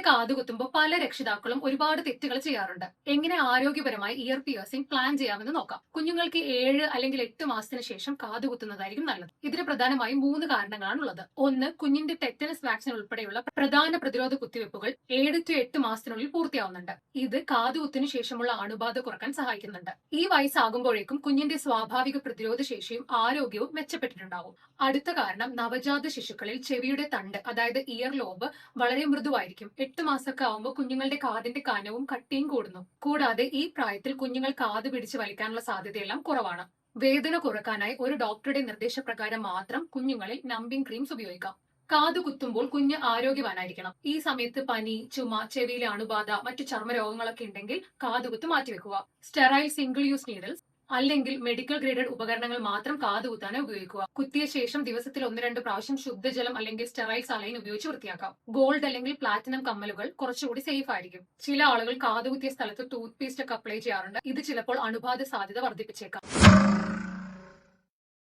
കാതുകുത്തുമ്പോൾ പല രക്ഷിതാക്കളും ഒരുപാട് തെറ്റുകൾ ചെയ്യാറുണ്ട്. എങ്ങനെ ആരോഗ്യപരമായി ഇയർ പിയേഴ്സിംഗ് പ്ലാൻ ചെയ്യാമെന്ന് നോക്കാം. കുഞ്ഞുങ്ങൾക്ക് 7 അല്ലെങ്കിൽ 8 മാസത്തിന് ശേഷം കാതുകുത്തുന്നതായിരിക്കും നല്ലത്. ഇതിന് പ്രധാനമായും 3 കാരണങ്ങളാണ് ഉള്ളത്. ഒന്ന്, കുഞ്ഞിന്റെ ടെറ്റനസ് വാക്സിൻ ഉൾപ്പെടെയുള്ള പ്രധാന പ്രതിരോധ കുത്തിവയ്പ്പുകൾ 7 to 8 മാസത്തിനുള്ളിൽ പൂർത്തിയാവുന്നുണ്ട്. ഇത് കാതുകുത്തിന് ശേഷമുള്ള അണുബാധ കുറക്കാൻ സഹായിക്കുന്നുണ്ട്. ഈ വയസ്സാകുമ്പോഴേക്കും കുഞ്ഞിന്റെ സ്വാഭാവിക പ്രതിരോധ ശേഷിയും ആരോഗ്യവും മെച്ചപ്പെട്ടിട്ടുണ്ടാവും. അടുത്ത കാരണം, നവജാത ശിശുക്കളിൽ ചെവിയുടെ തണ്ട് അതായത് ഇയർ ലോബ് വളരെ മൃദുവായിരിക്കും. 8 മാസമൊക്കെ ആവുമ്പോൾ കുഞ്ഞുങ്ങളുടെ കാതിന്റെ കനവും കട്ടിയും കൂടുന്നു. കൂടാതെ ഈ പ്രായത്തിൽ കുഞ്ഞുങ്ങൾ കാത് പിടിച്ച് വലിക്കാനുള്ള സാധ്യതയെല്ലാം കുറവാണ്. വേദന കുറക്കാനായി ഒരു ഡോക്ടറുടെ നിർദ്ദേശപ്രകാരം മാത്രം കുഞ്ഞുങ്ങളിൽ നമ്പിംഗ് ക്രീംസ് ഉപയോഗിക്കാം. കാതു കുത്തുമ്പോൾ കുഞ്ഞ് ആരോഗ്യവാനായിരിക്കണം. ഈ സമയത്ത് പനി, ചുമ, ചെവിയിലെ അണുബാധ, മറ്റു ചർമ്മരോഗങ്ങളൊക്കെ ഉണ്ടെങ്കിൽ കാതുകുത്ത് മാറ്റിവെക്കുക. സ്റ്റെറൈൽ സിംഗിൾ യൂസ് നീഡിൽസ് അല്ലെങ്കിൽ മെഡിക്കൽ ഗ്രേഡഡ് ഉപകരണങ്ങൾ മാത്രം കാതുകുത്താനെ ഉപയോഗിക്കുക. കുത്തിയ ശേഷം ദിവസത്തിൽ 1-2 പ്രാവശ്യം ശുദ്ധജലം അല്ലെങ്കിൽ സ്റ്റെറൈൽ സലൈൻ ഉപയോഗിച്ച് വൃത്തിയാക്കാം. ഗോൾഡ് അല്ലെങ്കിൽ പ്ലാറ്റിനം കമ്മലുകൾ കുറച്ചുകൂടി സേഫ് ആയിരിക്കും. ചില ആളുകൾ കാതുകുത്തിയ സ്ഥലത്ത് ടൂത്ത് പേസ്റ്റ് ഒക്കെ അപ്ലൈ ചെയ്യാറുണ്ട്. ഇത് ചിലപ്പോൾ അണുബാധ സാധ്യത വർദ്ധിപ്പിച്ചേക്കാം.